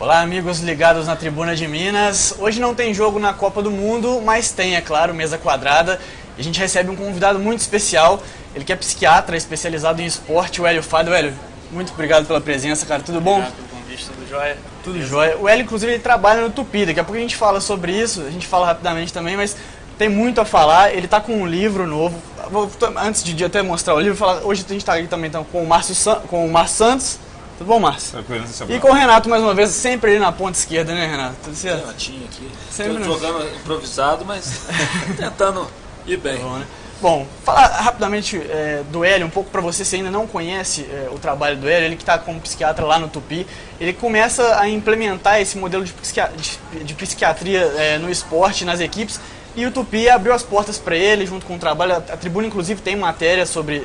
Olá, amigos ligados na Tribuna de Minas. Hoje não tem jogo na Copa do Mundo, mas tem, é claro, mesa quadrada. E a gente recebe um convidado muito especial. Ele que é psiquiatra, especializado em esporte, o Hélio Fado. Hélio, muito obrigado pela presença, cara. Tudo bom? Obrigado pelo convite, tudo jóia? Tudo jóia. O Hélio, inclusive, ele trabalha no Tupi. Daqui a pouco a gente fala sobre isso, a gente fala rapidamente também, mas tem muito a falar. Ele está com um livro novo. Antes de até mostrar o livro, hoje a gente está aqui também com o Márcio Santos. Tudo bom, Márcio? Tranquilo, e com o Renato, mais uma vez, sempre ali na ponta esquerda, né, Renato? Tudo certo? Renatinho aqui. Sempre Tô jogando improvisado, mas tentando ir bem. Bom, né? Bom, falar rapidamente do Hélio, um pouco para você, se ainda não conhece o trabalho do Hélio, ele que está como psiquiatra lá no Tupi, ele começa a implementar esse modelo de psiquiatria no esporte, nas equipes, e o Tupi abriu as portas para ele, junto com o trabalho. A Tribuna, inclusive, tem matéria sobre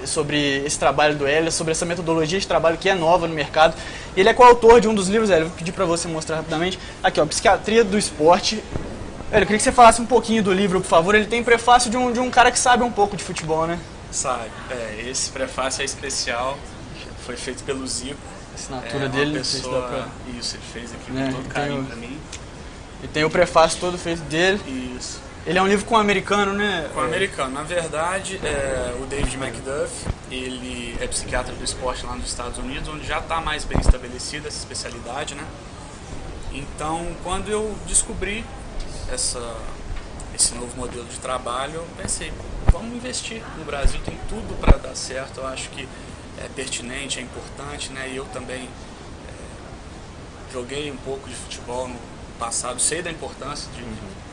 esse trabalho do Hélio, sobre essa metodologia de trabalho que é nova no mercado. Ele é coautor de um dos livros, Hélio, vou pedir para você mostrar rapidamente. Aqui, ó, Psiquiatria do Esporte. Hélio, eu queria que você falasse um pouquinho do livro, por favor. Ele tem prefácio de um cara que sabe um pouco de futebol, né? Sabe, esse prefácio é especial, foi feito pelo Zico. A assinatura dele, pessoa, isso, ele fez aqui com todo carinho para mim. E tem o prefácio todo feito dele. Isso. Ele é um livro com americano, né? Com americano. Na verdade, o David McDuff, ele é psiquiatra do esporte lá nos Estados Unidos, onde já está mais bem estabelecida essa especialidade, né? Então, quando eu descobri esse novo modelo de trabalho, eu pensei, vamos investir no Brasil, tem tudo para dar certo, eu acho que é pertinente, é importante, né? E eu também joguei um pouco de futebol no passado, sei da importância de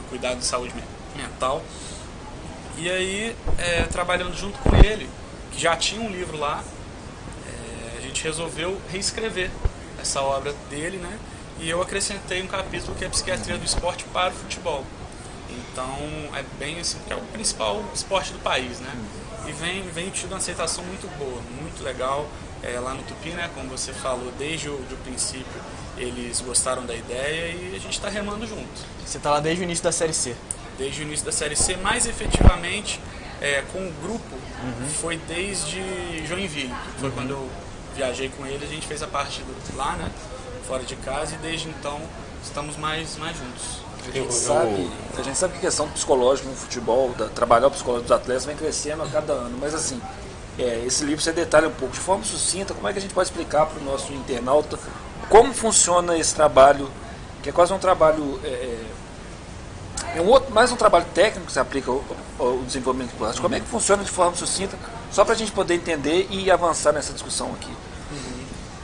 cuidar de saúde mental. E aí, trabalhando junto com ele, que já tinha um livro lá, a gente resolveu reescrever essa obra dele, né? E eu acrescentei um capítulo que é Psiquiatria do Esporte para o Futebol. Então, é bem assim, que é o principal esporte do país, né? E vem tido uma aceitação muito boa, muito legal. Lá no Tupi, né, como você falou, desde o princípio eles gostaram da ideia e a gente está remando junto. Você está lá desde o início da Série C? Desde o início da Série C, mais efetivamente com o grupo, foi desde Joinville, que foi quando eu viajei com ele, a gente fez a parte lá, né, fora de casa, e desde então estamos mais juntos. A gente sabe que a questão psicológica no futebol, trabalhar o psicológico dos atletas vem crescendo a cada ano, mas assim, esse livro você detalha um pouco, de forma sucinta, como é que a gente pode explicar para o nosso internauta como funciona esse trabalho, que é quase um trabalho, mais um trabalho técnico que se aplica ao desenvolvimento plástico. Como é que funciona de forma sucinta, só para a gente poder entender e avançar nessa discussão aqui.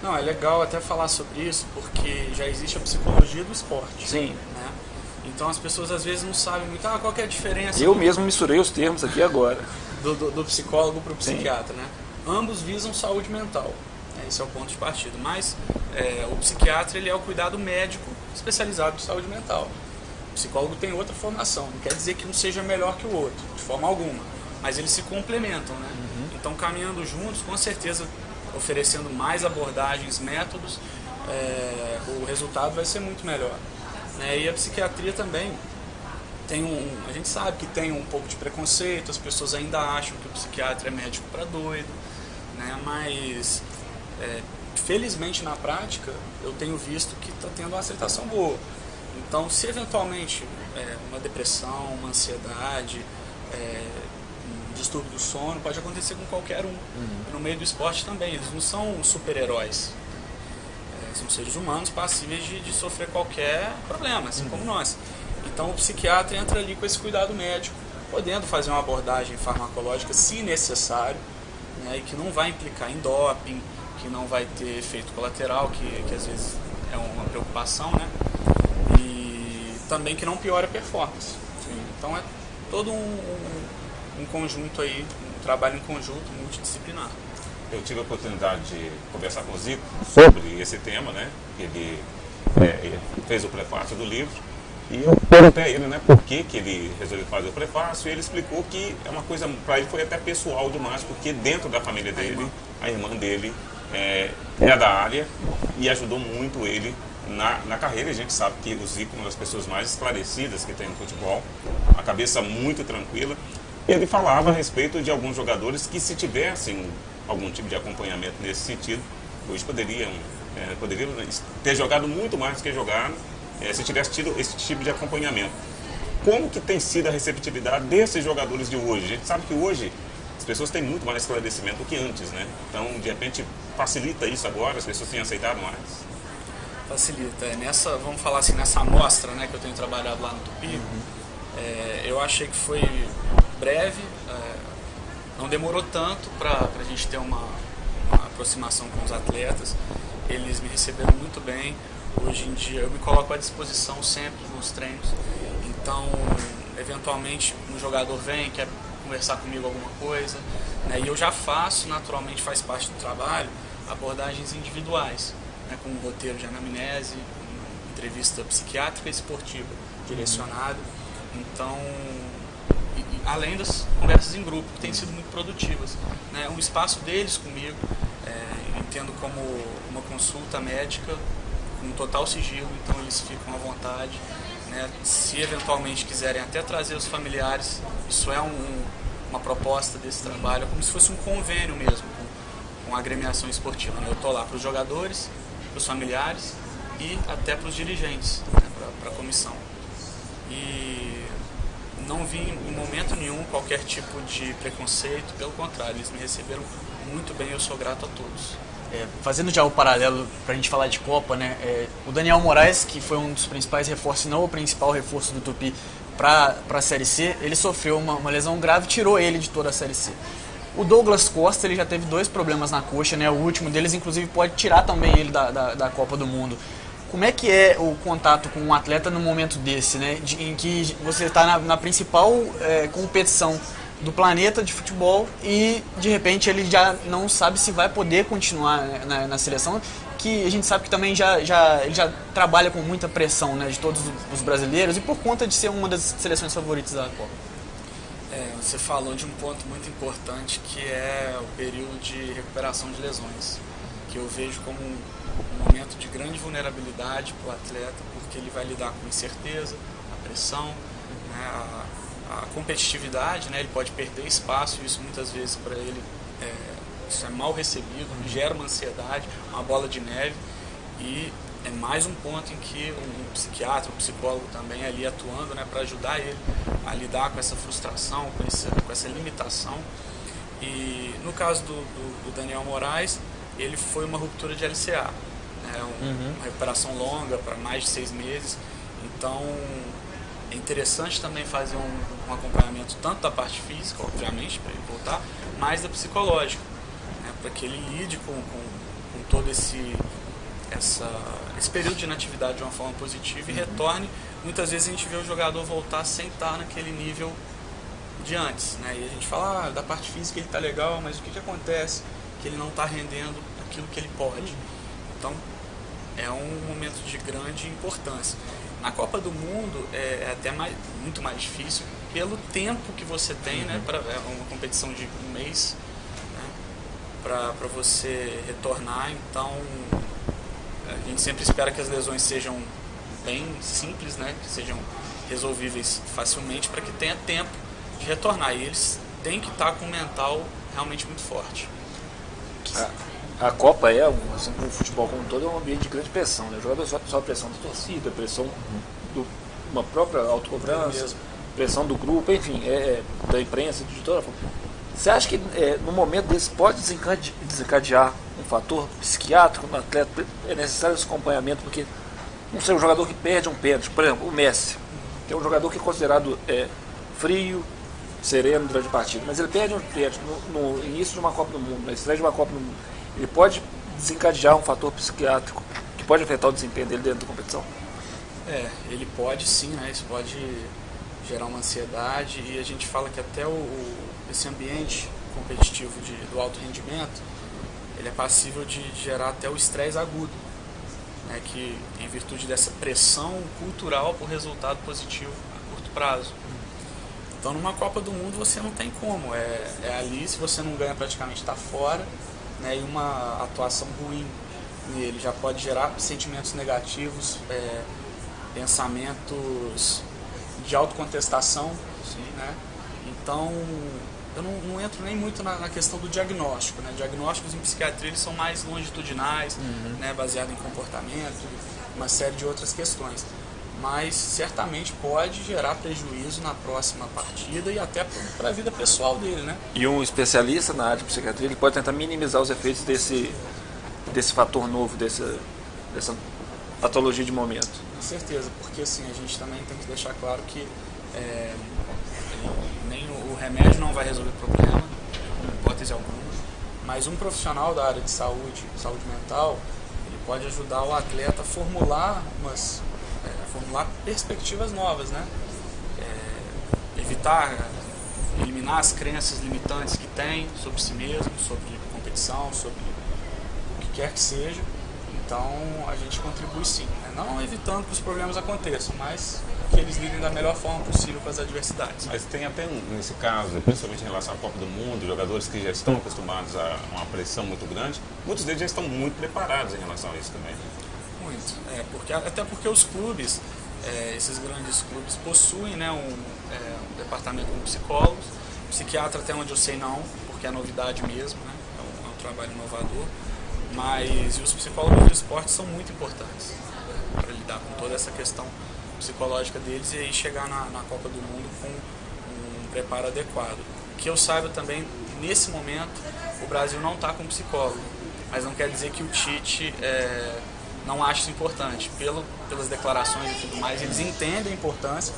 Não, é legal até falar sobre isso, porque já existe a psicologia do esporte. Sim. Né? Então as pessoas às vezes não sabem muito, qual que é a diferença. Eu mesmo misturei os termos aqui agora. Do psicólogo para o psiquiatra, né? Ambos visam saúde mental. Esse é o ponto de partida. Mas o psiquiatra, ele é o cuidado médico especializado em saúde mental. O psicólogo tem outra formação. Não quer dizer que um seja melhor que o outro, de forma alguma. Mas eles se complementam, né? Então, caminhando juntos, com certeza, oferecendo mais abordagens, métodos, o resultado vai ser muito melhor. Né? E a psiquiatria também tem a gente sabe que tem um pouco de preconceito, as pessoas ainda acham que o psiquiatra é médico para doido, né? Mas felizmente na prática eu tenho visto que está tendo uma aceitação boa. Então, se eventualmente uma depressão, uma ansiedade, um distúrbio do sono, pode acontecer com qualquer um. No meio do esporte também, eles não são super-heróis. São seres humanos passíveis de sofrer qualquer problema, assim como nós. Então o psiquiatra entra ali com esse cuidado médico, podendo fazer uma abordagem farmacológica se necessário, né, e que não vai implicar em doping, que não vai ter efeito colateral, que às vezes é uma preocupação, né? E também que não piora a performance. Então é todo um conjunto aí, um trabalho em conjunto, multidisciplinar. Eu tive a oportunidade de conversar com o Zico sobre esse tema, né? Ele fez o prefácio do livro. E eu perguntei a ele, né, por que ele resolveu fazer o prefácio, e ele explicou que é uma coisa, para ele foi até pessoal demais, porque dentro da família dele, a irmã dele é da área e ajudou muito ele na carreira. A gente sabe que o Zico é uma das pessoas mais esclarecidas que tem no futebol, a cabeça muito tranquila. Ele falava a respeito de alguns jogadores que, se tivessem algum tipo de acompanhamento nesse sentido, hoje poderiam ter jogado muito mais do que jogaram se tivesse tido esse tipo de acompanhamento. Como que tem sido a receptividade desses jogadores de hoje? A gente sabe que hoje as pessoas têm muito mais esclarecimento do que antes, né? Então, de repente, facilita isso agora, as pessoas têm aceitado mais. Facilita. Vamos falar assim, nessa amostra, né, que eu tenho trabalhado lá no Tupi, eu achei que foi breve, não demorou tanto para a gente ter uma aproximação com os atletas. Eles me receberam muito bem. Hoje em dia eu me coloco à disposição sempre nos treinos. Então, eventualmente, um jogador vem, quer conversar comigo alguma coisa, né, e eu já faço, naturalmente, faz parte do trabalho, abordagens individuais, né, com um roteiro de anamnese, entrevista psiquiátrica e esportiva direcionada. Então, além das conversas em grupo, que têm sido muito produtivas, né, um espaço deles comigo, entendo como uma consulta médica com total sigilo, então eles ficam à vontade, né, se eventualmente quiserem até trazer os familiares, isso é uma proposta desse trabalho, é como se fosse um convênio mesmo com a agremiação esportiva, né? Eu estou lá para os jogadores, para os familiares e até para os dirigentes, né, para a comissão. E não vi em momento nenhum qualquer tipo de preconceito, pelo contrário, eles me receberam muito bem, eu sou grato a todos. Fazendo já o paralelo para a gente falar de Copa, né? O Daniel Moraes, que foi um dos principais reforços, não o principal reforço do Tupi para a Série C, ele sofreu uma lesão grave, tirou ele de toda a Série C. O Douglas Costa, ele já teve 2 problemas na coxa, né? O último deles, inclusive, pode tirar também ele da Copa do Mundo. Como é que é o contato com um atleta no momento desse, né? Em que você está na principal competição do planeta de futebol e de repente ele já não sabe se vai poder continuar, né, na seleção, que a gente sabe que também ele já trabalha com muita pressão, né, de todos os brasileiros e por conta de ser uma das seleções favoritas da Copa. Você falou de um ponto muito importante, que é o período de recuperação de lesões, que eu vejo como um momento de grande vulnerabilidade para o atleta, porque ele vai lidar com incerteza, a pressão, né, a competitividade, né, ele pode perder espaço, e isso muitas vezes para ele isso é mal recebido, gera uma ansiedade, uma bola de neve, e é mais um ponto em que um psiquiatra, um psicólogo também ali atuando, né, para ajudar ele a lidar com essa frustração, com essa limitação. E no caso do Daniel Moraes, ele foi uma ruptura de LCA, né, uma recuperação longa, para mais de 6 meses, então é interessante também fazer um acompanhamento tanto da parte física, obviamente, para ele voltar, mas da psicológica, né, para que ele lide com todo esse período de inatividade de uma forma positiva e retorne. Muitas vezes a gente vê o jogador voltar sem estar naquele nível de antes, né, e a gente fala, da parte física ele está legal, mas o que acontece? Que ele não está rendendo aquilo que ele pode. Então, é um momento de grande importância. Na Copa do Mundo é até muito mais difícil pelo tempo que você tem, né, é uma competição de 1 mês, né, para você retornar. Então a gente sempre espera que as lesões sejam bem simples, né, que sejam resolvíveis facilmente, para que tenha tempo de retornar. E eles têm que estar com um mental realmente muito forte. A Copa assim, o futebol como um todo, é um ambiente de grande pressão, né? O jogador só pressão da torcida, pressão de uma própria autocobrança, pressão do grupo, enfim, da imprensa, de toda forma. Você acha que no momento desse pode desencadear um fator psiquiátrico no atleta? É necessário esse acompanhamento, porque não sei, um jogador que perde um pênalti, por exemplo, o Messi, que é um jogador que é considerado frio, sereno durante a partida, mas ele perde um pênalti no início de uma Copa do Mundo, na estreia de uma Copa do Mundo. Ele pode desencadear um fator psiquiátrico que pode afetar o desempenho dele dentro da competição? Ele pode sim, né? Isso pode gerar uma ansiedade, e a gente fala que até esse ambiente competitivo do alto rendimento, ele é passível de gerar até o estresse agudo, né? Que em virtude dessa pressão cultural por resultado positivo a curto prazo. Então numa Copa do Mundo você não tem como, ali, se você não ganha praticamente está fora, né, e uma atuação ruim nele já pode gerar sentimentos negativos, pensamentos de autocontestação, né? Então eu não entro nem muito na questão do diagnóstico, né? Diagnósticos em psiquiatria eles são mais longitudinais, né? Baseado em comportamento, uma série de outras questões. Mas certamente pode gerar prejuízo na próxima partida e até para a vida pessoal dele, né? E um especialista na área de psiquiatria, ele pode tentar minimizar os efeitos desse fator novo, dessa patologia de momento. Com certeza, porque assim, a gente também tem que deixar claro que nem o remédio não vai resolver o problema, em hipótese alguma, mas um profissional da área de saúde mental, ele pode ajudar o atleta a formular perspectivas novas, né? Eliminar as crenças limitantes que tem sobre si mesmo, sobre competição, sobre o que quer que seja. Então a gente contribui sim, né? Não evitando que os problemas aconteçam, mas que eles lidem da melhor forma possível com as adversidades. Mas tem até, nesse caso, principalmente em relação à Copa do Mundo, jogadores que já estão acostumados a uma pressão muito grande, muitos deles já estão muito preparados em relação a isso também. Muito, até porque os clubes, esses grandes clubes possuem, né, um departamento com psicólogos, psiquiatra até onde eu sei não, porque é novidade mesmo, né, é um trabalho inovador, mas os psicólogos do esporte são muito importantes para lidar com toda essa questão psicológica deles e aí chegar na Copa do Mundo com um preparo adequado. Que eu saiba também, nesse momento, o Brasil não está com psicólogo, mas não quer dizer que o Tite não acha isso importante. Pelas declarações e tudo mais, eles entendem a importância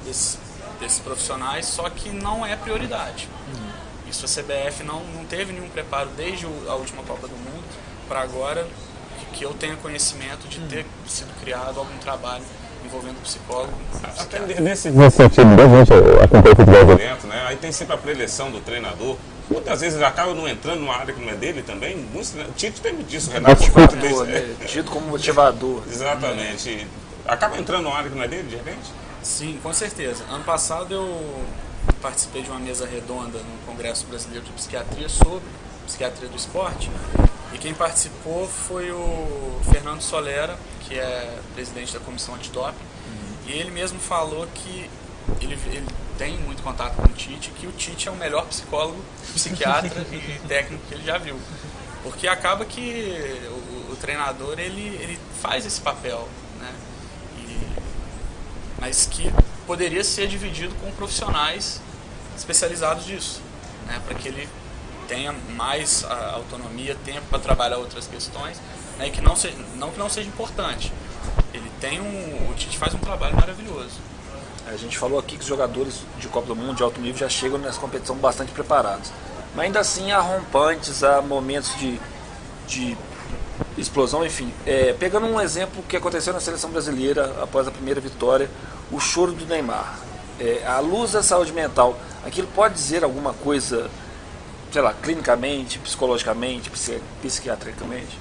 desses profissionais, só que não é prioridade. Isso a CBF não teve nenhum preparo desde a última Copa do Mundo para agora, que eu tenha conhecimento de ter sido criado algum trabalho envolvendo psicólogo. Até nesse sentido, a gente acompanha o futebol dentro, né? Aí tem sempre a preleção do treinador. Muitas vezes acaba não entrando numa área que não é dele também. O Tite tem disso, Renato. Tido como motivador. Exatamente. Acaba entrando numa área que não é dele, de repente? Sim, com certeza. Ano passado eu participei de uma mesa redonda no Congresso Brasileiro de Psiquiatria sobre psiquiatria do esporte. E quem participou foi o Fernando Solera, que é presidente da Comissão Antidoping. E ele mesmo falou que ele tem muito contato com o Tite, que o Tite é o melhor psicólogo, psiquiatra e técnico que ele já viu. Porque acaba que o treinador ele faz esse papel, né? Mas que poderia ser dividido com profissionais especializados disso, né? Para que ele tenha mais autonomia, tempo para trabalhar outras questões, né? E que não seja importante. O Tite faz um trabalho maravilhoso. A gente falou aqui que os jogadores de Copa do Mundo de alto nível já chegam nessa competição bastante preparados. Mas ainda assim há rompantes, há momentos de explosão, enfim. Pegando um exemplo que aconteceu na seleção brasileira após a primeira vitória, o choro do Neymar. À luz da saúde mental, aquilo pode dizer alguma coisa, sei lá, clinicamente, psicologicamente, psiquiatricamente?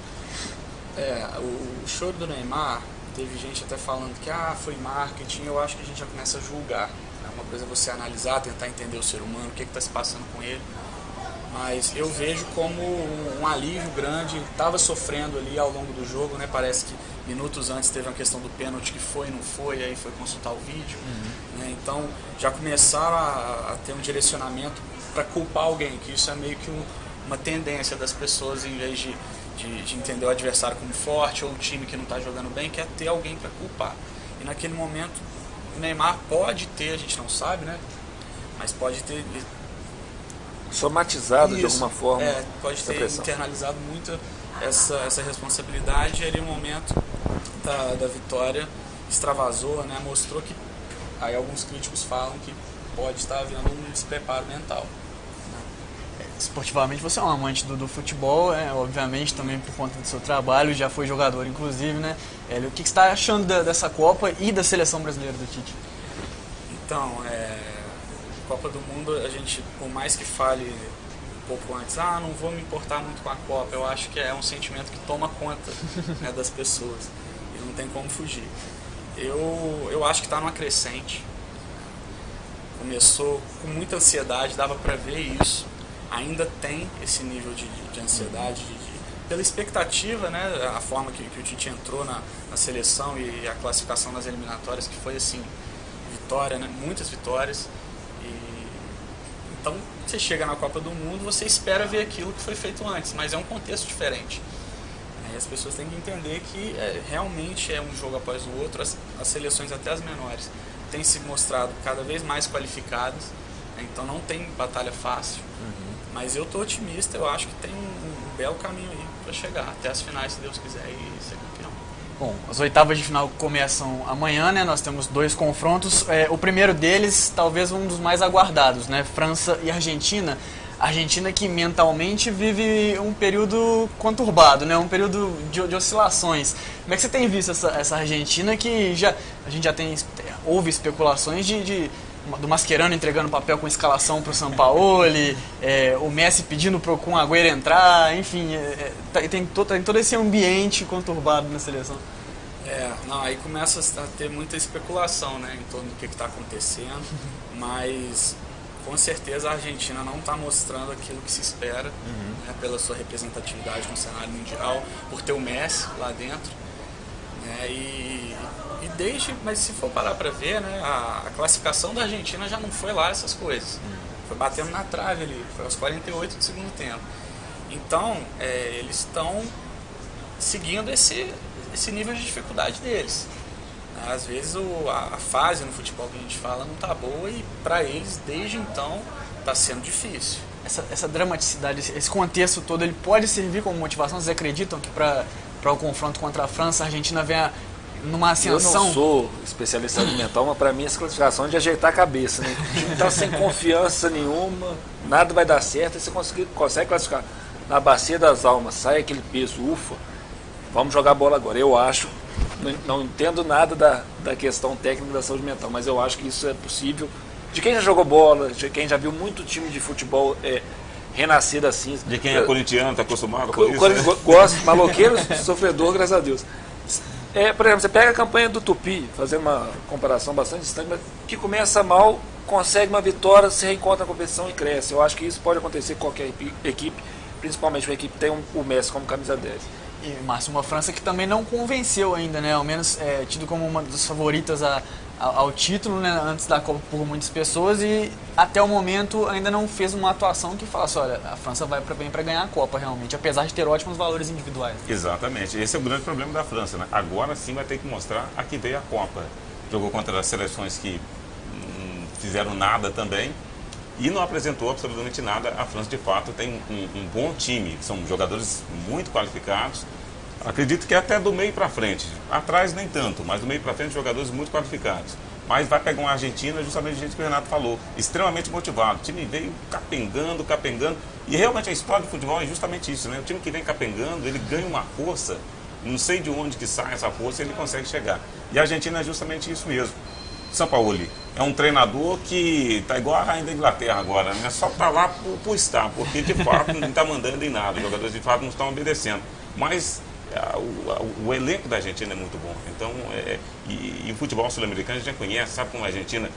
O choro do Neymar, teve gente até falando que foi marketing. Eu acho que a gente já começa a julgar. Uma coisa é você analisar, tentar entender o ser humano, o que está se passando com ele. Mas eu vejo como um alívio grande. Ele estava sofrendo ali ao longo do jogo, né? Parece que minutos antes teve uma questão do pênalti que foi e não foi, aí foi consultar o vídeo. Né? Então já começaram a ter um direcionamento para culpar alguém, que isso é meio que uma tendência das pessoas, em vez de entender o adversário como forte ou o time que não está jogando bem, quer ter alguém para culpar. E naquele momento o Neymar pode ter, a gente não sabe, né? Mas pode ter somatizado de alguma forma. Pode ter internalizado muito essa responsabilidade. E ali o momento da vitória extravasou, né? Mostrou que, aí alguns críticos falam que pode estar havendo um despreparo mental. Esportivamente você é um amante do futebol, obviamente também por conta do seu trabalho, já foi jogador inclusive, né? O que você está achando dessa Copa e da seleção brasileira do Tite? Então, Copa do Mundo, a gente, por mais que fale um pouco antes, não vou me importar muito com a Copa, eu acho que é um sentimento que toma conta, né, das pessoas e não tem como fugir. Eu acho que está numa crescente, começou com muita ansiedade, dava para ver isso. Ainda tem esse nível de ansiedade, pela expectativa, né, a forma que o Tite entrou na seleção e a classificação nas eliminatórias, que foi assim, vitória, né, muitas vitórias. Então você chega na Copa do Mundo, você espera ver aquilo que foi feito antes, mas é um contexto diferente. E as pessoas têm que entender que realmente é um jogo após o outro. As seleções, até as menores, têm se mostrado cada vez mais qualificadas, então não tem batalha fácil. Mas eu estou otimista, eu acho que tem um belo caminho aí para chegar até as finais, se Deus quiser, e ser campeão. Bom, as oitavas de final começam amanhã, né? Nós temos 2 confrontos. O primeiro deles, talvez um dos mais aguardados, né? França e Argentina. Argentina que mentalmente vive um período conturbado, né? Um período de oscilações. Como é que você tem visto essa Argentina que a gente já houve especulações do Mascherano entregando papel com escalação para o Sampaoli, o Messi pedindo para o Kun Agüero entrar, enfim, tem todo esse ambiente conturbado na seleção. Aí começa a ter muita especulação, né, em torno do que está acontecendo, mas com certeza a Argentina não está mostrando aquilo que se espera, né, pela sua representatividade no cenário mundial, por ter o Messi lá dentro, né, mas se for parar para ver, né, a classificação da Argentina já não foi lá essas coisas, foi batendo na trave ali, foi aos 48 do segundo tempo. Então, eles estão seguindo esse nível de dificuldade deles. Às vezes a fase no futebol que a gente fala não está boa e para eles, desde então, está sendo difícil. Essa dramaticidade, esse contexto todo, ele pode servir como motivação? Vocês acreditam que para o confronto contra a França, a Argentina venha numa ascensão? Eu não sou especialista em mental, mas para mim essa classificação é de ajeitar a cabeça, né? O time está sem confiança nenhuma, nada vai dar certo, e você consegue classificar na bacia das almas, sai aquele peso, ufa, vamos jogar bola agora. Eu acho, não entendo nada da questão técnica da saúde mental, mas eu acho que isso é possível. De quem já jogou bola, de quem já viu muito time de futebol renascer assim. De quem é corintiano, está acostumado com isso. Né? Gosto, maloqueiro, sofredor, graças a Deus. Por exemplo, você pega a campanha do Tupi, fazendo uma comparação bastante distante, mas que começa mal, consegue uma vitória, se reencontra na competição e cresce. Eu acho que isso pode acontecer com qualquer equipe, principalmente uma equipe que tem o Messi como camisa 10. E, Márcio, uma França que também não convenceu ainda, né? Ao menos tido como uma das favoritas ao título, né? Antes da Copa por muitas pessoas, e até o momento ainda não fez uma atuação que falasse, olha, a França vai bem para ganhar a Copa realmente, apesar de ter ótimos valores individuais. Exatamente, esse é o grande problema da França, né? Agora sim vai ter que mostrar a que veio a Copa. Jogou contra as seleções que fizeram nada também e não apresentou absolutamente nada. A França, de fato, tem um bom time, são jogadores muito qualificados. Acredito que até do meio para frente, atrás nem tanto, mas do meio para frente jogadores muito qualificados. Mas vai pegar uma Argentina, justamente do jeito que o Renato falou, extremamente motivado. O time veio capengando, e realmente a história do futebol é justamente isso, né? O time que vem capengando, ele ganha uma força, não sei de onde que sai essa força, ele consegue chegar. E a Argentina é justamente isso mesmo. Sampaoli é um treinador que está igual a rainha da Inglaterra agora, né? Só está lá por estar, porque de fato não está mandando em nada, os jogadores de fato não estão obedecendo. Mas o elenco da Argentina é muito bom. Então, e o futebol sul-americano a gente já conhece, sabe como a Argentina,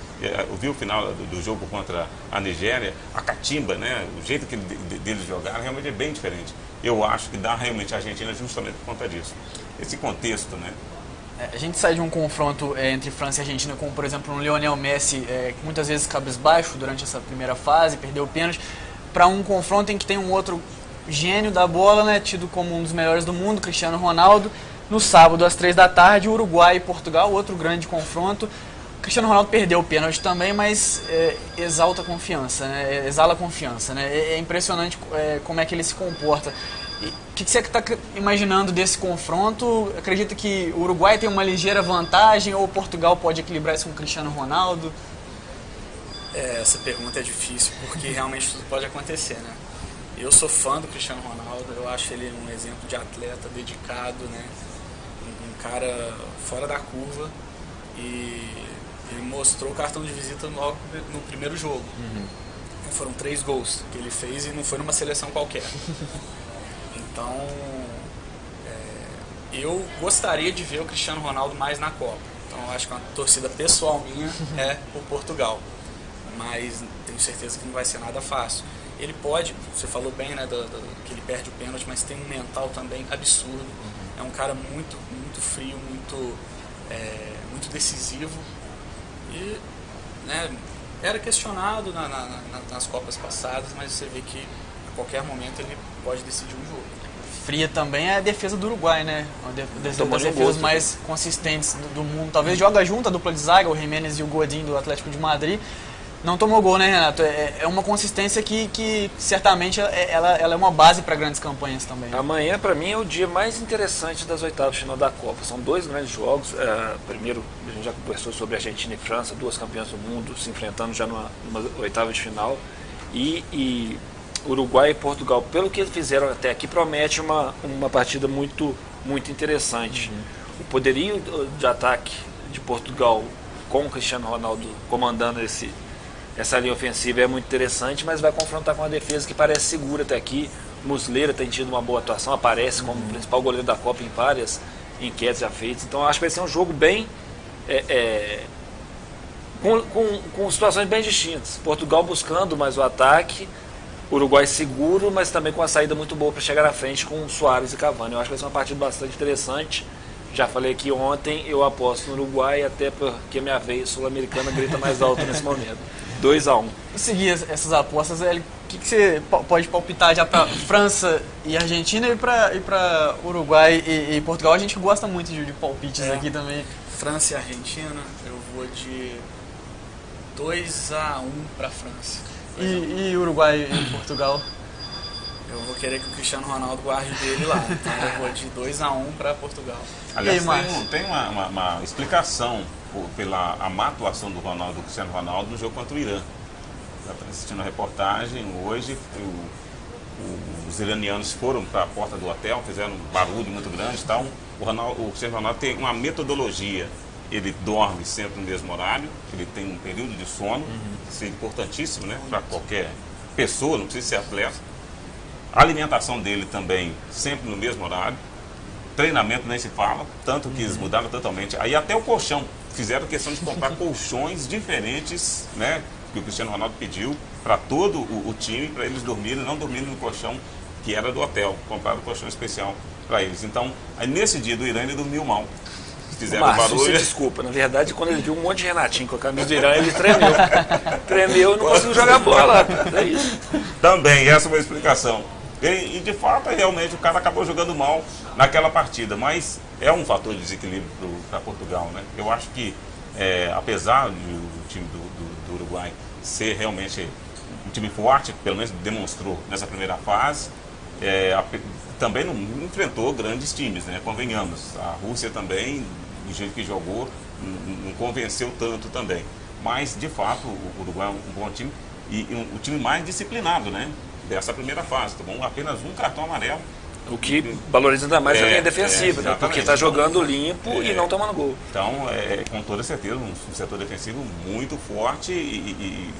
viu o final do jogo contra a Nigéria, a catimba, né? O jeito que deles jogaram realmente é bem diferente. Eu acho que dá realmente a Argentina justamente por conta disso. Esse contexto, né? A gente sai de um confronto entre França e Argentina com, por exemplo, um Lionel Messi que muitas vezes cabisbaixo durante essa primeira fase, perdeu o pênalti, para um confronto em que tem um outro gênio da bola, né, tido como um dos melhores do mundo, Cristiano Ronaldo, no sábado às 3 da tarde, Uruguai e Portugal, outro grande confronto. Cristiano Ronaldo perdeu o pênalti também, mas exala confiança, né? É impressionante como é que ele se comporta. O que você está imaginando desse confronto? Acredita que o Uruguai tem uma ligeira vantagem ou Portugal pode equilibrar isso com o Cristiano Ronaldo? Essa pergunta é difícil porque realmente tudo pode acontecer, né? Eu sou fã do Cristiano Ronaldo, eu acho ele um exemplo de atleta dedicado, né? Um cara fora da curva, e ele mostrou o cartão de visita logo no primeiro jogo. Foram 3 gols que ele fez e não foi numa seleção qualquer. Então, eu gostaria de ver o Cristiano Ronaldo mais na Copa. Então, eu acho que uma torcida pessoal minha é o Portugal. Mas tenho certeza que não vai ser nada fácil. Ele pode, você falou bem, né, que ele perde o pênalti, mas tem um mental também absurdo. É um cara muito, muito frio, muito decisivo. E, né, era questionado nas Copas passadas, mas você vê que a qualquer momento ele pode decidir um jogo. Fria também é a defesa do Uruguai, né? Uma das defesas gosto, mais consistentes do mundo. Talvez joga junto a dupla de zaga, o Jiménez e o Godin do Atlético de Madrid. Não tomou gol, né, Renato? É uma consistência que certamente ela é uma base para grandes campanhas também. Amanhã, para mim, é o dia mais interessante das oitavas de final da Copa. São dois grandes jogos. Primeiro, a gente já conversou sobre Argentina e França, duas campeãs do mundo se enfrentando já numa oitava de final. E Uruguai e Portugal, pelo que eles fizeram até aqui, promete uma partida muito, muito interessante. O poderio de ataque de Portugal com o Cristiano Ronaldo comandando essa linha ofensiva é muito interessante, mas vai confrontar com uma defesa que parece segura até aqui. Muslera tem tido uma boa atuação, aparece como principal goleiro da Copa em várias enquetes já feitas. Então acho que vai ser um jogo bem com situações bem distintas. Portugal buscando mais o ataque, Uruguai seguro, mas também com uma saída muito boa para chegar à frente com Suárez e Cavani. Eu acho que vai ser uma partida bastante interessante. Já falei aqui ontem, eu aposto no Uruguai, até porque minha veia sul-americana grita mais alto nesse momento. 2-1. E seguir essas apostas, o que você pode palpitar já para França e Argentina e para Uruguai e Portugal? A gente gosta muito de palpites aqui também. França e Argentina, eu vou de 2-1 para a França. E Uruguai e Portugal? Eu vou querer que o Cristiano Ronaldo guarde dele lá. Então eu vou de 2-1 para Portugal. Aliás, tem uma explicação pela má atuação do Cristiano Ronaldo no jogo contra o Irã. Já estou assistindo a reportagem hoje. Os iranianos foram para a porta do hotel, fizeram um barulho muito grande. Então, o Cristiano Ronaldo tem uma metodologia. Ele dorme sempre no mesmo horário, ele tem um período de sono, isso é importantíssimo, né, para qualquer pessoa, não precisa ser atleta. A alimentação dele também sempre no mesmo horário. Treinamento nem se fala, tanto que eles mudaram totalmente. Aí até o colchão, fizeram questão de comprar colchões diferentes, né, que o Cristiano Ronaldo pediu para todo o time, para eles dormirem, não dormirem no colchão que era do hotel, compraram um colchão especial para eles. Então, aí nesse dia do Irã ele dormiu mal. Fizeram Márcio, barulho. Desculpa, na verdade, quando ele viu um monte de Renatinho com a camisa do Irã, ele tremeu. Tremeu e não conseguiu jogar bola. É isso. Também, essa é uma explicação. E de fato, realmente, o cara acabou jogando mal naquela partida, mas é um fator de desequilíbrio para Portugal, né? Eu acho que, apesar do time do Uruguai ser realmente um time forte, pelo menos demonstrou nessa primeira fase, também não enfrentou grandes times, né? Convenhamos. A Rússia também, do jeito que jogou, não convenceu tanto também. Mas, de fato, o Uruguai é um bom time e o time mais disciplinado, né? Dessa primeira fase, tomou apenas um cartão amarelo. O que valoriza ainda mais a linha defensiva, né? Porque está jogando limpo e não tomando gol. Então, com toda certeza, um setor defensivo muito forte e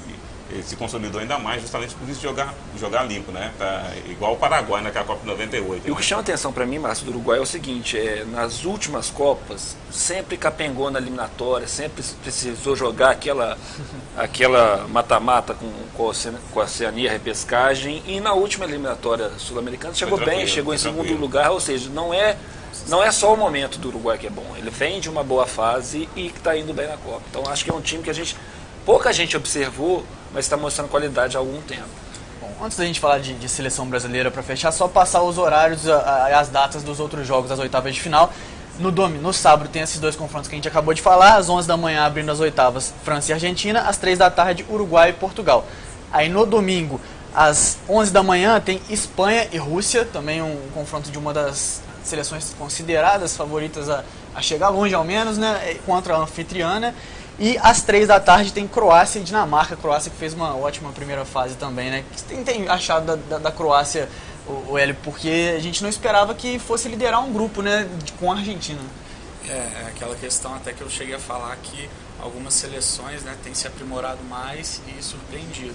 se consolidou ainda mais justamente por isso de jogar limpo, né? Tá igual o Paraguai naquela Copa de 98. E o que chama atenção para mim, Márcio, do Uruguai é o seguinte, nas últimas Copas, sempre capengou na eliminatória, sempre precisou jogar aquela mata-mata com a Oceania, repescagem, e na última eliminatória sul-americana chegou bem, chegou em segundo lugar, ou seja, não é só o momento do Uruguai que é bom, ele vem de uma boa fase e está indo bem na Copa. Então acho que é um time que pouca gente observou, mas está mostrando qualidade há algum tempo. Bom, antes da gente falar de seleção brasileira, para fechar, só passar os horários e as datas dos outros jogos das oitavas de final. No sábado tem esses dois confrontos que a gente acabou de falar, às 11 da manhã abrindo as oitavas, França e Argentina, às 3 da tarde, Uruguai e Portugal. Aí no domingo, às 11 da manhã, tem Espanha e Rússia, também um confronto de uma das seleções consideradas favoritas a chegar longe ao menos, né, contra a anfitriana. E às 3 da tarde tem Croácia e Dinamarca. Croácia que fez uma ótima primeira fase também, né? O que você tem achado da Croácia, o Hélio? Porque a gente não esperava que fosse liderar um grupo, né, com a Argentina. É aquela questão até que eu cheguei a falar que algumas seleções, né, têm se aprimorado mais e surpreendido.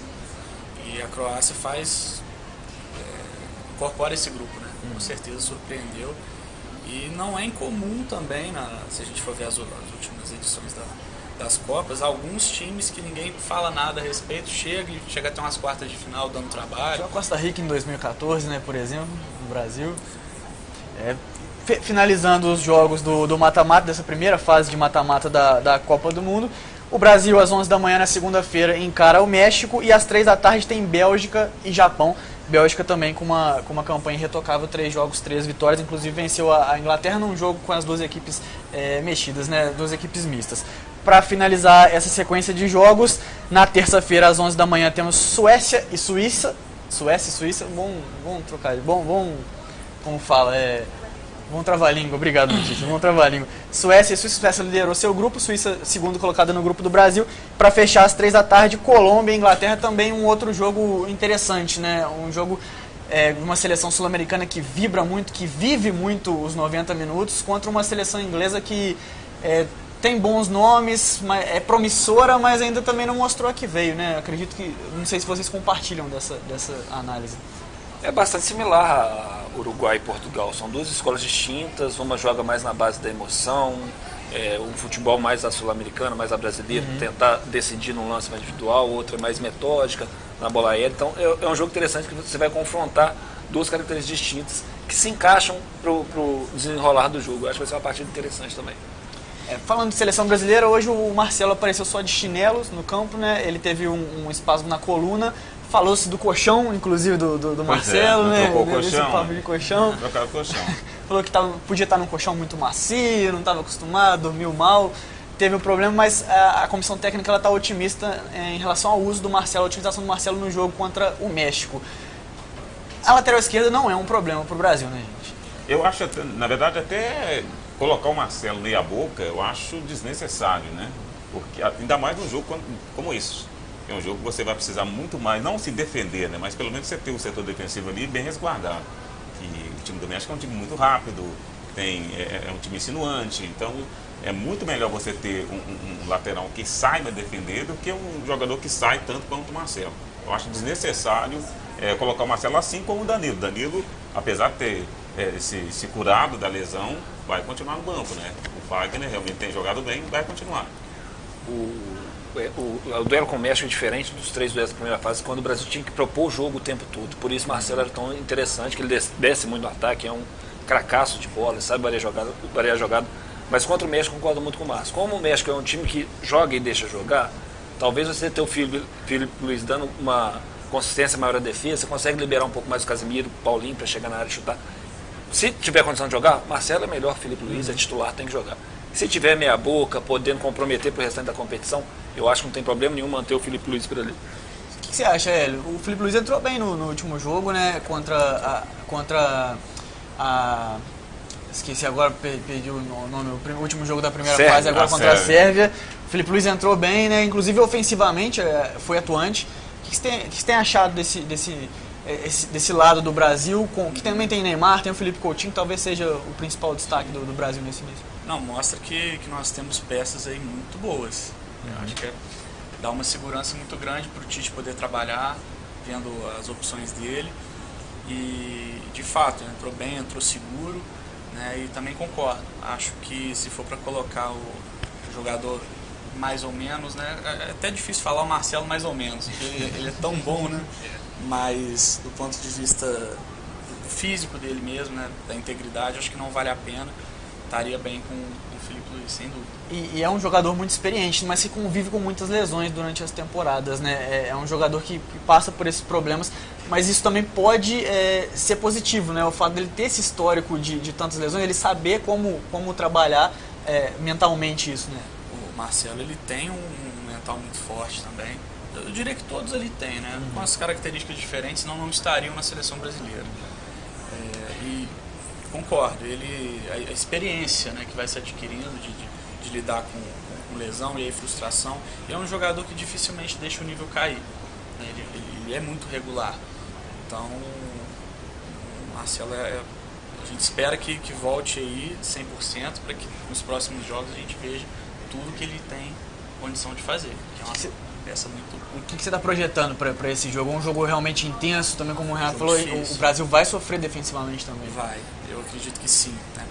E a Croácia incorpora esse grupo, né? Com certeza surpreendeu. E não é incomum também, se a gente for ver as últimas edições das Copas, alguns times que ninguém fala nada a respeito, chega até umas quartas de final dando trabalho. A Costa Rica em 2014, né, por exemplo, no Brasil. Finalizando os jogos do mata-mata, dessa primeira fase de mata-mata da Copa do Mundo, O Brasil, às 11 da manhã na segunda-feira, encara o México e às 3 da tarde tem Bélgica e Japão. Bélgica também com uma campanha irretocável, 3 jogos, 3 vitórias, inclusive venceu a Inglaterra num jogo com as 2 equipes mexidas, né, 2 equipes mistas. Para finalizar essa sequência de jogos, na terça-feira às 11 da manhã temos Suécia e Suíça. Suécia e Suíça, bom trocar, como fala, bom trava-língua, obrigado, Letícia, bom trava-língua. Suécia e Suíça, Suécia liderou seu grupo, Suíça segundo colocada no grupo do Brasil. Para fechar às 3 da tarde, Colômbia e Inglaterra, também um outro jogo interessante, né? Um jogo de uma seleção sul-americana que vibra muito, que vive muito os 90 minutos, contra uma seleção inglesa que tem bons nomes, é promissora, mas ainda também não mostrou a que veio, né? Acredito que, não sei se vocês compartilham dessa análise. É bastante similar a Uruguai e Portugal. São 2 escolas distintas, uma joga mais na base da emoção, um futebol mais a sul-americana, mais a brasileira, tentar decidir num lance mais individual, outra mais metódica, na bola aérea. Então é um jogo interessante que você vai confrontar 2 características distintas que se encaixam pro desenrolar do jogo. Eu acho que vai ser uma partida interessante também. Falando de seleção brasileira, hoje o Marcelo apareceu só de chinelos no campo, né? Ele teve um espasmo na coluna. Falou-se do colchão, inclusive, do Marcelo, né? Trocou o colchão. Papo de colchão. Trocaram o colchão. Falou que podia estar num colchão muito macio, não estava acostumado, dormiu mal. Teve um problema, mas a comissão técnica está otimista em relação ao uso do Marcelo, a utilização do Marcelo no jogo contra o México. A lateral esquerda não é um problema para o Brasil, né, gente? Eu acho, na verdade, até colocar o Marcelo meia boca, eu acho desnecessário, né? Porque, ainda mais num jogo como isso. É um jogo que você vai precisar muito mais, não se defender, né? Mas pelo menos você ter o setor defensivo ali bem resguardado. E o time do México é um time muito rápido, é um time insinuante, então é muito melhor você ter um lateral que saiba defender do que um jogador que sai tanto quanto o Marcelo. Eu acho desnecessário colocar o Marcelo assim como o Danilo. Danilo, apesar de ter se curado da lesão, vai continuar no banco, né? O Fagner realmente tem jogado bem, vai continuar. O duelo com o México é diferente dos 3 duelos da primeira fase, quando o Brasil tinha que propor o jogo o tempo todo. Por isso Marcelo era tão interessante, que ele desce muito no ataque, é um cracaço de bola, sabe variar jogada. Mas contra o México concordo muito com o Márcio. Como o México é um time que joga e deixa jogar, talvez você ter o Felipe Luiz dando uma consistência maior à defesa, você consegue liberar um pouco mais o Casemiro, o Paulinho para chegar na área e chutar. Se tiver condição de jogar, Marcelo é melhor, Felipe Luiz é titular, tem que jogar. Se tiver meia boca, podendo comprometer para o restante da competição, eu acho que não tem problema nenhum manter o Felipe Luiz por ali. O que você acha, Hélio? O Felipe Luiz entrou bem no último jogo, né? Contra a esqueci agora, perdi o nome, o último jogo da primeira fase, agora contra a Sérvia. O Felipe Luiz entrou bem, né? Inclusive ofensivamente foi atuante. O que você tem achado desse lado do Brasil, que também tem Neymar, tem o Felipe Coutinho, que talvez seja o principal destaque do Brasil nesse início? Não, mostra que nós temos peças aí muito boas. Eu acho que dá uma segurança muito grande para o Tite poder trabalhar, vendo as opções dele. E, de fato, entrou bem, entrou seguro, né? E também concordo. Acho que se for para colocar o jogador mais ou menos, né? É até difícil falar o Marcelo mais ou menos, porque ele é tão bom, né? Mas do ponto de vista físico dele mesmo, né? Da integridade, acho que não vale a pena. Estaria bem com o Felipe Luiz, sem dúvida. E é um jogador muito experiente, mas que convive com muitas lesões durante as temporadas, né? É um jogador que passa por esses problemas, mas isso também pode ser positivo, né? O fato dele ter esse histórico de tantas lesões, ele saber como trabalhar mentalmente isso, né? O Marcelo, ele tem um mental muito forte também. Eu diria que todos ali têm, né? Com as características diferentes, senão não estariam na seleção brasileira. E concordo, a experiência, né, que vai se adquirindo de lidar com lesão e aí frustração, e é um jogador que dificilmente deixa o nível cair, né? Ele é muito regular. Então, o Marcelo, a gente espera que volte aí 100%, para que nos próximos jogos a gente veja tudo que ele tem condição de fazer, que é uma peça muito... O que você está projetando para esse jogo? Um jogo realmente intenso, também como o Renato falou, difícil. O Brasil vai sofrer defensivamente também. Vai, eu acredito que sim, né?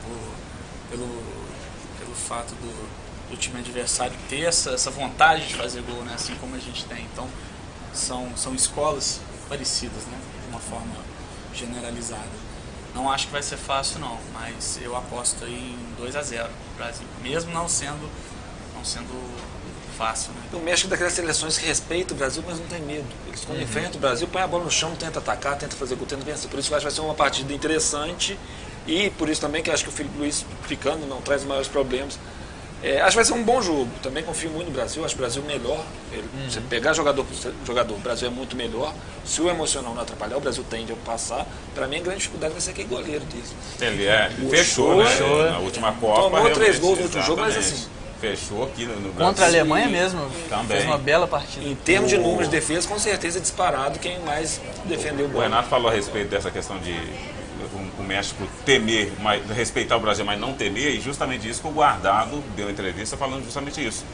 Pelo fato do time adversário ter essa vontade de fazer gol, né? Assim como a gente tem. Então, são escolas parecidas, né? De uma forma generalizada. Não acho que vai ser fácil, não, mas eu aposto aí em 2-0 Brasil, mesmo não sendo fácil, né? O México é daquelas seleções que respeita o Brasil, mas não tem medo. Eles quando enfrentam o Brasil, põe a bola no chão, tenta atacar, tenta fazer gol, tenta vencer. Por isso que eu acho que vai ser uma partida interessante e por isso também que eu acho que o Felipe Luiz ficando não traz maiores problemas. Acho que vai ser um bom jogo. Também confio muito no Brasil, acho o Brasil melhor. Você pegar jogador por jogador, o Brasil é muito melhor. Se o emocional não atrapalhar, o Brasil tende a passar. Para mim, a grande dificuldade vai ser aquele goleiro disso. Ele fechou, né? Na última Copa. Tomou 3 gols no último jogo, mas assim... Fechou aqui no Brasil. Contra a Alemanha mesmo, também. fez uma bela partida. Em termos de números de defesa, com certeza disparado quem mais defendeu o O gol. Renato falou a respeito dessa questão de o México temer, respeitar o Brasil, mas não temer, e justamente isso que o Guardado deu entrevista falando justamente isso.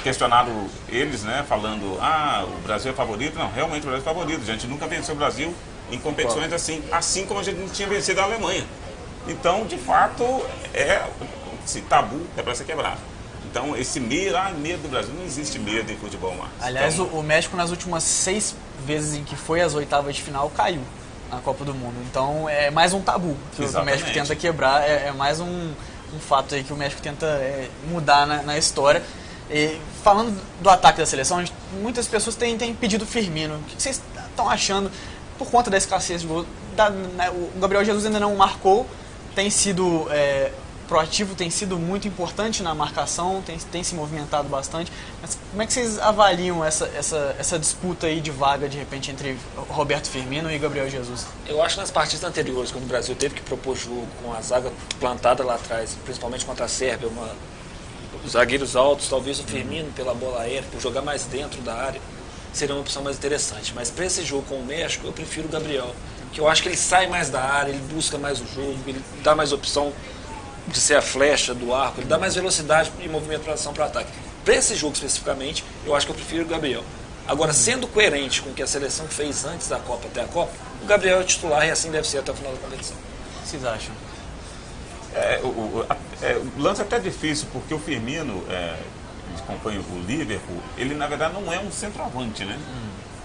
Questionaram eles, né, falando, o Brasil é favorito. Não, realmente o Brasil é favorito. A gente nunca venceu o Brasil em competições assim como a gente não tinha vencido a Alemanha. Então, de fato, esse tabu é para ser quebrado. Então, esse medo do Brasil, não existe medo em futebol mais. Aliás, então, o México, nas últimas 6 vezes em que foi às oitavas de final, caiu na Copa do Mundo. Então, é mais um tabu que o México tenta quebrar. É mais um fato aí que o México tenta mudar na história. E, falando do ataque da seleção, muitas pessoas têm pedido Firmino. O que vocês estão achando por conta da escassez de gol? O Gabriel Jesus ainda não marcou, tem sido proativo, tem sido muito importante na marcação, tem se movimentado bastante. Mas como é que vocês avaliam essa disputa aí de vaga, de repente, entre Roberto Firmino e Gabriel Jesus? Eu acho que nas partidas anteriores, quando o Brasil teve que propor jogo com a zaga plantada lá atrás, principalmente contra a Sérvia, os zagueiros altos, talvez o Firmino pela bola aérea, por jogar mais dentro da área, seria uma opção mais interessante. Mas para esse jogo com o México, eu prefiro o Gabriel, que eu acho que ele sai mais da área, ele busca mais o jogo, ele dá mais opção de ser a flecha do arco, ele dá mais velocidade e movimentação para o ataque. Para esse jogo especificamente, eu acho que eu prefiro o Gabriel. Agora, sendo coerente com o que a seleção fez antes da Copa até a Copa, o Gabriel é titular e assim deve ser até o final da competição. O que vocês acham? O lance é até difícil, porque o Firmino, que acompanha o Liverpool, ele na verdade não é um centroavante, né?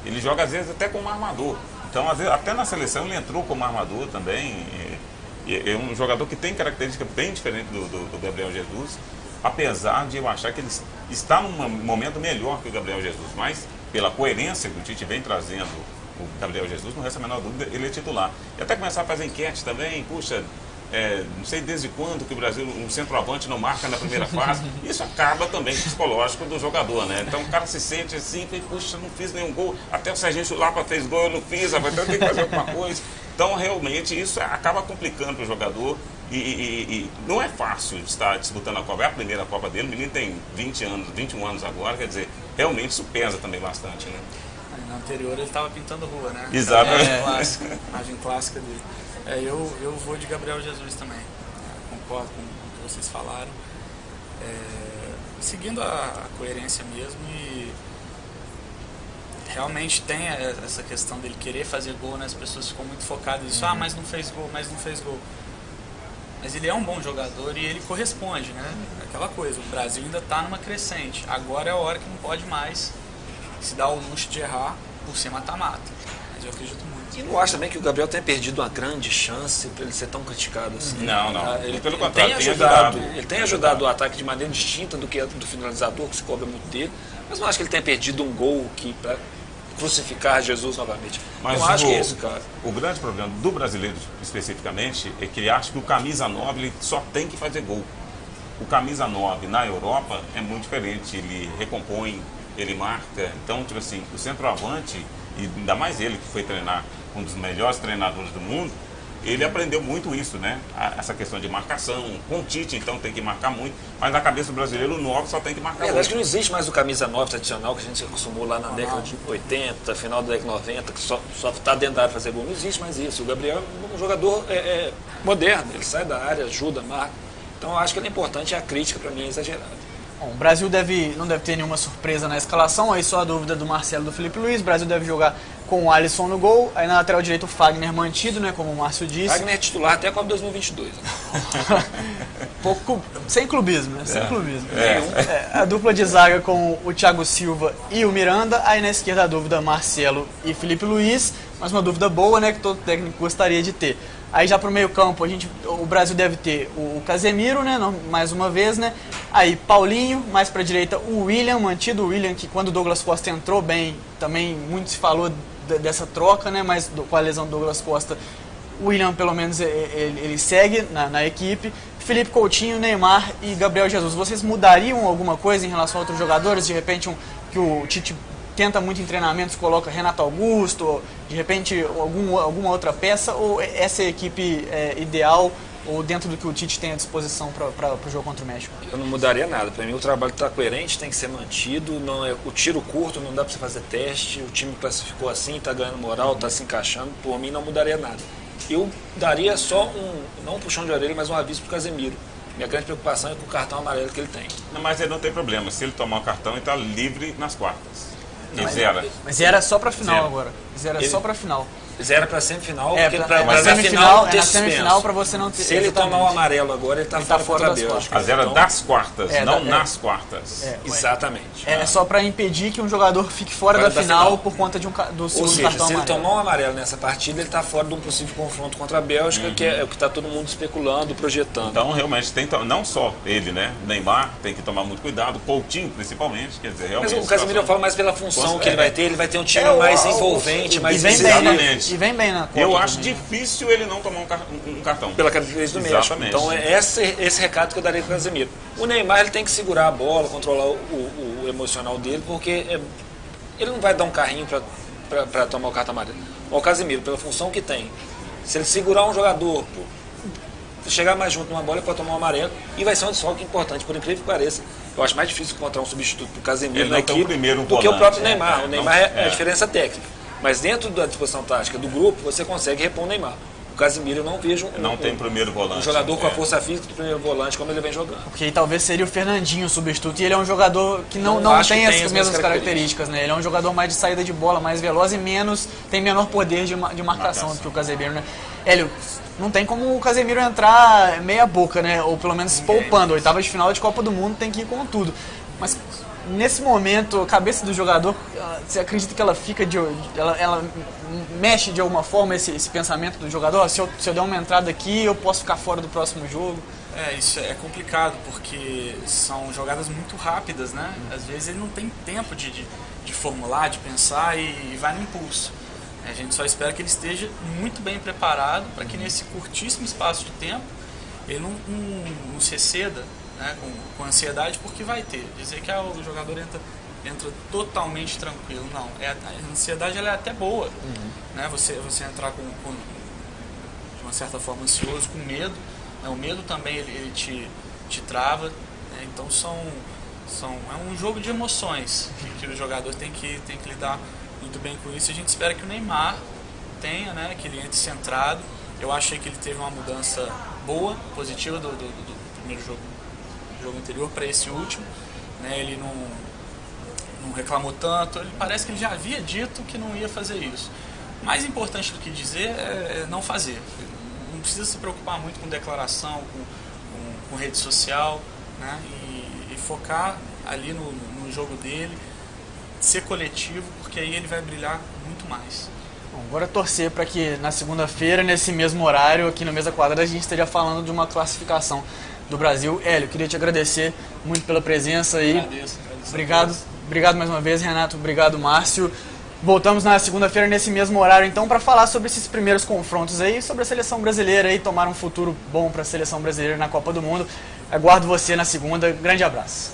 Ele joga às vezes até como armador. Então, às vezes, até na seleção ele entrou como armador também. É um jogador que tem característica bem diferente do Gabriel Jesus, apesar de eu achar que ele está num momento melhor que o Gabriel Jesus, mas pela coerência que o Tite vem trazendo o Gabriel Jesus, não resta a menor dúvida, ele é titular. E até começar a fazer enquete também, puxa, não sei desde quando que o Brasil, um centroavante não marca na primeira fase, isso acaba também com o psicológico do jogador, né? Então o cara se sente assim, puxa, não fiz nenhum gol, até o Serginho Chulapa fez gol, eu não fiz, então eu tenho que fazer alguma coisa. Então realmente isso acaba complicando para o jogador e não é fácil estar disputando a Copa, é a primeira Copa dele, o menino tem 21 anos agora, quer dizer, realmente isso pesa também bastante, né? Na anterior ele estava pintando rua, né? Exatamente. Imagem clássica dele. Eu vou de Gabriel Jesus também. Concordo com o que vocês falaram. Seguindo a coerência mesmo e realmente tem essa questão dele querer fazer gol, né? As pessoas ficam muito focadas nisso, mas não fez gol, mas não fez gol. Mas ele é um bom jogador e ele corresponde, né? Aquela coisa, o Brasil ainda está numa crescente. Agora é a hora que não pode mais se dar o luxo de errar por ser mata-mata. Mas eu acredito muito. E não acho também que o Gabriel tenha perdido uma grande chance para ele ser tão criticado assim. Não. Ele pelo contrário, ele tem ajudado o ataque de maneira distinta do que do finalizador, que se cobra muito dele. Mas não acho que ele tenha perdido um gol que para crucificar Jesus novamente. Mas não acho que é esse cara. O grande problema do brasileiro especificamente é que ele acha que o camisa 9 ele só tem que fazer gol. O camisa 9 na Europa é muito diferente, ele recompõe, ele marca. Então, tipo assim, o centroavante, e ainda mais ele que foi treinar um dos melhores treinadores do mundo, ele aprendeu muito isso, né? Essa questão de marcação. Com o Tite, então, tem que marcar muito, mas na cabeça do brasileiro, o 9 só tem que marcar muito. Acho que não existe mais o camisa 9 tradicional que a gente se acostumou lá na década de 80, final da década de 90, que só está dentro da área fazer gol. Não existe mais isso. O Gabriel é um jogador moderno, ele sai da área, ajuda, marca. Então, eu acho que ele é importante e a crítica, para mim, é exagerada. Bom, o Brasil não deve ter nenhuma surpresa na escalação, aí só a dúvida do Marcelo e do Felipe Luiz. O Brasil deve jogar com o Alisson no gol, aí na lateral direito o Fagner mantido, né, como o Márcio disse. Fagner é titular até a Copa 2022. Sem clubismo, né? Sem clubismo. A dupla de zaga com o Thiago Silva e o Miranda, aí na esquerda a dúvida Marcelo e Felipe Luiz, mas uma dúvida boa, né, que todo técnico gostaria de ter. Aí já pro meio campo, o Brasil deve ter o Casemiro, né, mais uma vez, né? Aí Paulinho, mais pra direita o William, mantido o William, que quando o Douglas Costa entrou bem, também muito se falou dessa troca, né? Mas com a lesão do Douglas Costa, o William pelo menos ele segue na equipe. Felipe Coutinho, Neymar e Gabriel Jesus. Vocês mudariam alguma coisa em relação a outros jogadores? De repente que o Tite tenta muito em treinamentos, coloca Renato Augusto, ou, de repente alguma outra peça, ou essa é a equipe ideal, ou dentro do que o Tite tem à disposição para o jogo contra o México? Eu não mudaria nada. Para mim o trabalho está coerente, tem que ser mantido. Não é, o tiro curto não dá para você fazer teste. O time classificou assim, está ganhando moral, está se encaixando. Por mim não mudaria nada. Eu daria só não um puxão de orelha, mas um aviso para o Casemiro. Minha grande preocupação é com o cartão amarelo que ele tem. Não, mas ele não tem problema. Se ele tomar o cartão, ele está livre nas quartas. Ele zera. Mas era só pra final Zero. agora. Zera só pra final. Zero para semifinal, É, porque pra na semifinal, ter na suspenso. semifinal pra você não ter. Se ele exatamente. tomar o amarelo agora, ele está fora, fora contra a das Bélgica. A zero Então, das quartas, não da- nas quartas. Exatamente. É só pra impedir que um jogador fique fora da final por conta do Ou segundo seja, cartão se ele amarelo. tomar um amarelo nessa partida, ele está fora de um possível confronto contra a Bélgica, que é o que está todo mundo especulando, projetando. Então, realmente, não só ele, né? Neymar tem que tomar muito cuidado, Coutinho, principalmente, quer dizer, Mas realmente... o Casemiro eu falo mais pela função que ele vai ter um time É, mais envolvente, mais E vem bem, né? Exatamente. E vem bem na Copa Eu acho também, né? difícil ele não tomar um cartão. pela característica do México. Exatamente. Então é esse recado que eu daria para o Casemiro. O Neymar ele tem que segurar a bola, controlar o emocional dele, porque ele não vai dar um carrinho para tomar o cartão amarelo. O Casemiro, pela função que tem, se ele segurar um jogador, chegar mais junto numa bola, ele pode tomar um amarelo e vai ser um desfalque importante, por incrível que pareça. Eu acho mais difícil encontrar um substituto para o Casemiro Ele na não tem o equipe primeiro do que o volante. próprio Neymar. O Neymar é a é. diferença técnica. Mas dentro da disposição tática do grupo, você consegue repor o Neymar. O Casemiro eu não vejo Não tem primeiro volante. um jogador com a É. força física do primeiro volante como ele vem jogando. Porque aí talvez seria o Fernandinho o substituto, e ele é um jogador que não acho tem que as tem as mesmas mesmas características, né? Ele é um jogador mais de saída de bola, mais veloz e tem menor poder de marcação do que o Casemiro, né? Hélio, não tem como o Casemiro entrar meia boca, né? Ou pelo menos poupando. Oitava de final de Copa do Mundo tem que ir com tudo. Mas nesse momento, a cabeça do jogador, você acredita que ela fica ela mexe de alguma forma esse pensamento do jogador? Se eu der uma entrada aqui, eu posso ficar fora do próximo jogo? Isso é complicado, porque são jogadas muito rápidas, né? Às vezes ele não tem tempo de formular, de pensar e vai no impulso. A gente só espera que ele esteja muito bem preparado para que nesse curtíssimo espaço de tempo ele não se exceda, né, com ansiedade, porque vai ter. Dizer que o jogador entra totalmente tranquilo, não. A ansiedade ela é até boa, né? Você entrar de uma certa forma ansioso, com medo, né? O medo também ele te trava, né? Então é um jogo de emoções que o jogador tem que lidar muito bem com isso. A gente espera que o Neymar tenha, né, que ele entre centrado. Eu achei que ele teve uma mudança boa, positiva do primeiro jogo anterior para esse último, né? Ele não reclamou tanto, parece que ele já havia dito que não ia fazer isso. Mais importante do que dizer é não fazer. Não precisa se preocupar muito com declaração, com rede social, né? E focar ali no jogo dele, ser coletivo, porque aí ele vai brilhar muito mais. Bom, agora torcer para que na segunda-feira, nesse mesmo horário, aqui no Mesa Quadrada, a gente esteja falando de uma classificação do Brasil. Hélio, queria te agradecer muito pela presença aí. Agradeço. Obrigado mais uma vez, Renato. Obrigado, Márcio. Voltamos na segunda-feira nesse mesmo horário, então, para falar sobre esses primeiros confrontos aí, sobre a seleção brasileira e tomar um futuro bom para a seleção brasileira na Copa do Mundo. Aguardo você na segunda. Grande abraço.